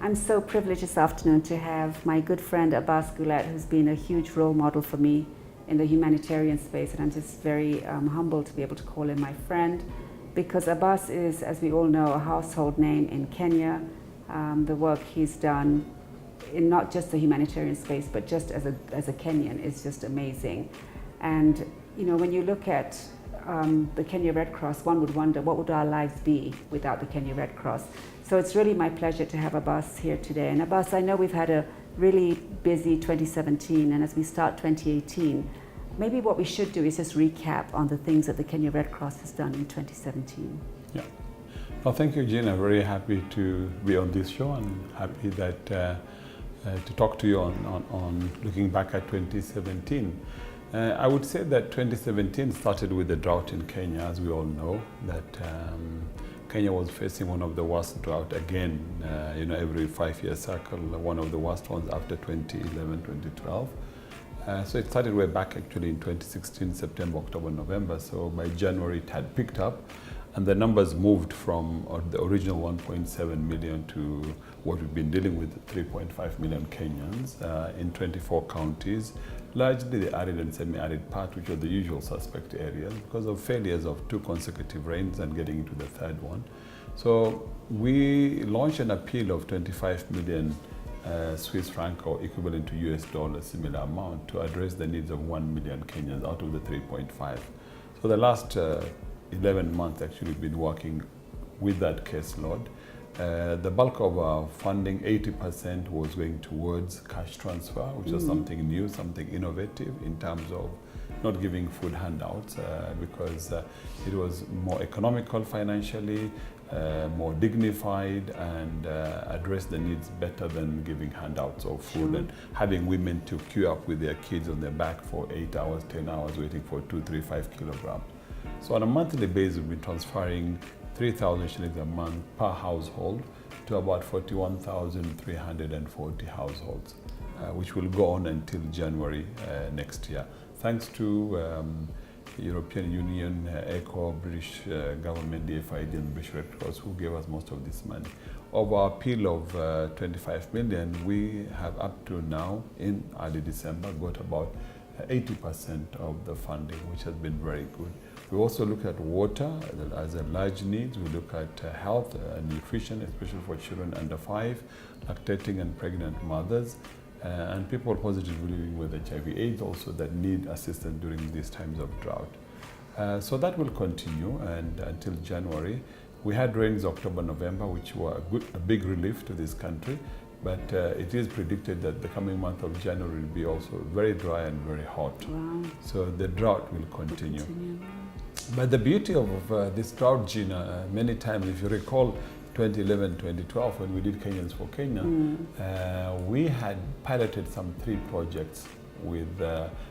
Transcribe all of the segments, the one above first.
I'm so privileged this afternoon to have my good friend Abbas Gullet, who's been a huge role model for me in the humanitarian space, and I'm just very humbled to be able to call him my friend, because Abbas is, as we all know, a household name in Kenya. The work he's done in not just the humanitarian space, but just as a Kenyan is just amazing. And you know, when you look at the Kenya Red Cross, one would wonder what would our lives be without the Kenya Red Cross. So it's really my pleasure to have Abbas here today. And Abbas, I know we've had a really busy 2017, and as we start 2018, maybe what we should do is just recap on the things that the Kenya Red Cross has done in 2017. Yeah. Well, thank you, Gina. Very happy to be on this show, and happy that to talk to you on looking back at 2017. I would say that 2017 started with the drought in Kenya, as we all know, that Kenya was facing one of the worst drought again, you know, every 5-year cycle, one of the worst ones after 2011, 2012. So it started way back actually in 2016, September, October, November. So by January it had picked up, and the numbers moved from the original 1.7 million to what we've been dealing with, 3.5 million Kenyans in 24 counties, largely the arid and semi-arid part, which are the usual suspect areas because of failures of 2 consecutive rains and getting into the 3rd one. So we launched an appeal of 25 million Swiss franc, or equivalent to US dollars, similar amount, to address the needs of 1 million Kenyans out of the 3.5. So the last 11 months actually been working with that caseload. The bulk of our funding, 80%, was going towards cash transfer, which is something new, something innovative in terms of not giving food handouts, because it was more economical financially, more dignified, and address the needs better than giving handouts of food and having women to queue up with their kids on their back for 8 hours, 10 hours, waiting for 2, 3, 5 kilograms. So on a monthly basis, we've been transferring 3,000 shillings a month per household to about 41,340 households, which will go on until January next year. Thanks to European Union, ECHO, British government, DFID, and British Red Cross, who gave us most of this money. Of our appeal of 25 million, we have up to now, in early December, got about 80% of the funding, which has been very good. We also look at water as a large need. We look at health and nutrition, especially for children under 5, lactating and pregnant mothers, and people positively living with HIV/AIDS also that need assistance during these times of drought. So that will continue, and until January. We had rains October, November, which were a big relief to this country, but it is predicted that the coming month of January will be also very dry and very hot. Wow. So the drought will continue. But the beauty of this drought, Gina, many times, if you recall 2011, 2012, when we did Kenyans for Kenya, we had piloted some 3 projects with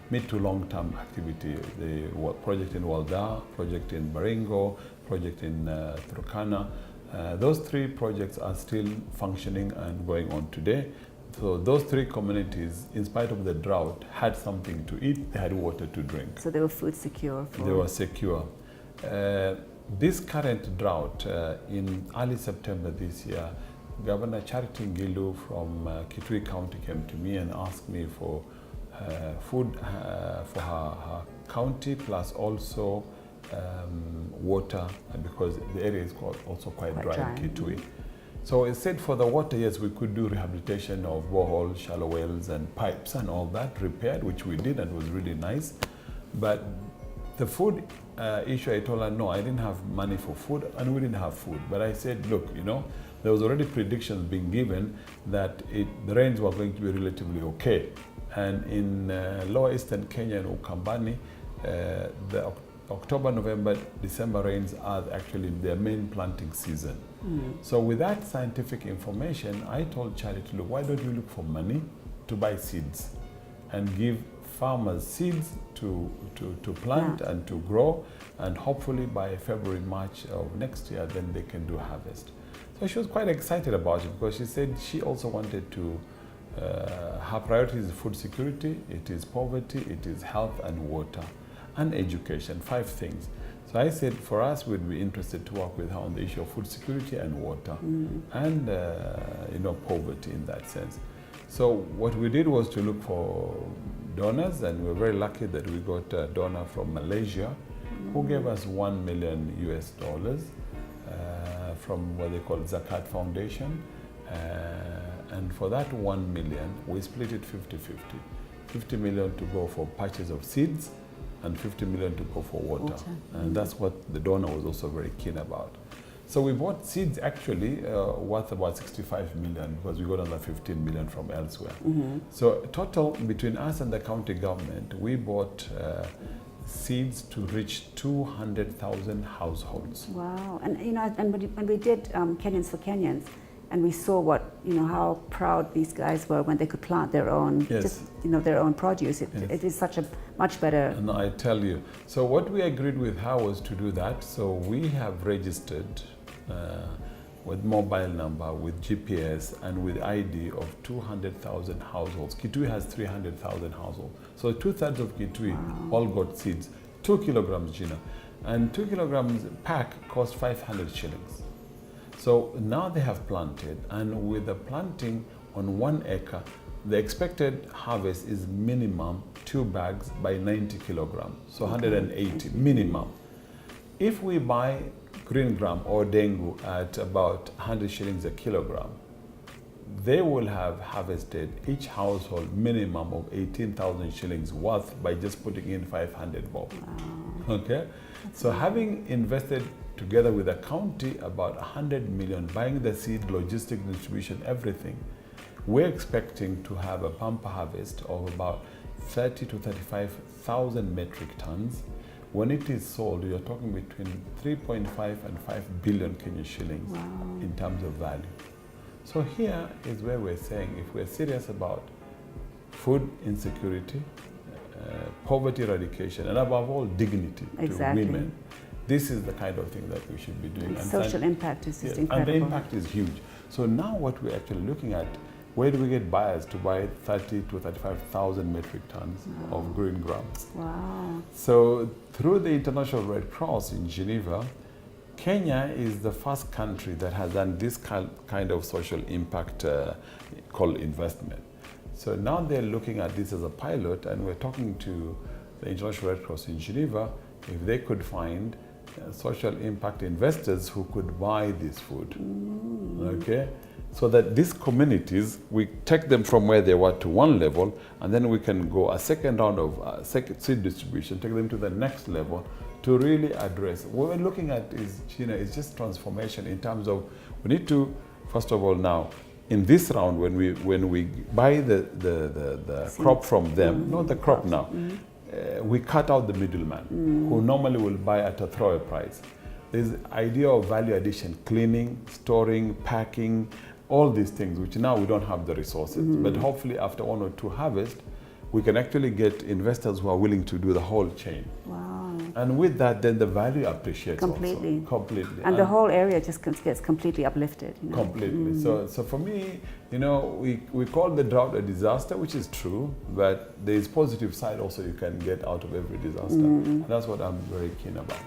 mid to long-term activity. The project in Walda, project in Baringo, project in Turkana. Those 3 projects are still functioning and going on today. So those 3 communities, in spite of the drought, had something to eat, they had water to drink. So they were food secure. They were secure. This current drought, in early September this year, Governor Charity Ngilu from Kitui County came to me and asked me for food for her county, plus also water, because the area is also quite dry in Kitui. So instead, for the water, yes, we could do rehabilitation of boreholes, shallow wells, and pipes and all that, repaired, which we did, and it was really nice. But the food issue, I told her, no, I didn't have money for food, and we didn't have food. But I said, look, you know, there was already predictions being given that the rains were going to be relatively okay. And in lower eastern Kenya and Ukambani, the October, November, December rains are actually their main planting season. So with that scientific information, I told Charity, look, why don't you look for money to buy seeds and give farmers seeds to plant and to grow, and hopefully by February, March of next year, then they can do harvest. So she was quite excited about it, because she said she also wanted to, her priority is food security, it is poverty, it is health and water, and education, 5 things. So I said, for us, we'd be interested to work with her on the issue of food security and water, and poverty in that sense. So what we did was to look for donors, and we're very lucky that we got a donor from Malaysia who gave us $1 million US from what they call Zakat Foundation. And for that 1 million, we split it 50-50. 50 million to go for purchase of seeds, and 50 million to go for water. And that's what the donor was also very keen about. So we bought seeds actually worth about 65 million, because we got another 15 million from elsewhere. So total between us and the county government, we bought seeds to reach 200,000 households. Wow. And when we did Kenyans for Kenyans, and we saw how proud these guys were when they could plant their own, their own produce. It is such a much better. And I tell you, so what we agreed with her was to do that. So we have registered with mobile number, with GPS, and with ID of 200,000 households. Kitui has 300,000 households. So 2/3 of Kitui all got seeds. 2 kilograms, Gina. And 2 kilograms pack cost 500 shillings. So now they have planted, and with the planting on 1 acre, the expected harvest is minimum 2 bags by 90 kilograms, so 180 minimum. If we buy green gram or dengu at about 100 shillings a kilogram, they will have harvested each household minimum of 18,000 shillings worth by just putting in 500 bob. Okay, so having invested together with the county about 100 million, buying the seed, logistic distribution, everything, we're expecting to have a bumper harvest of about 30 to 35,000 metric tons. When it is sold, you're talking between 3.5 and 5 billion Kenyan shillings in terms of value. So here is where we're saying, if we're serious about food insecurity, poverty eradication, and above all, dignity to women, this is the kind of thing that we should be doing. And social impact is just incredible. And the impact is huge. So now what we're actually looking at, where do we get buyers to buy 30 to 35,000 metric tons of green gram? Wow. So through the International Red Cross in Geneva, Kenya is the first country that has done this kind of social impact called investment. So now they're looking at this as a pilot, and we're talking to the International Red Cross in Geneva if they could find social impact investors who could buy this food. Okay, so that these communities, we take them from where they were to one level, and then we can go a second round of seed distribution, take them to the next level to really address. What we're looking at is, Gina, is just transformation in terms of, we need to, first of all now, in this round, when we buy the crop from them, not the crop now, we cut out the middleman who normally will buy at a throwaway price. There's the idea of value addition, cleaning, storing, packing, all these things, which now we don't have the resources. But hopefully after 1 or 2 harvests, we can actually get investors who are willing to do the whole chain. Wow. And with that, then the value appreciates completely. Also. Completely. And the whole area just gets completely uplifted. Completely. So for me, we call the drought a disaster, which is true, but there is positive side also you can get out of every disaster. And that's what I'm very keen about.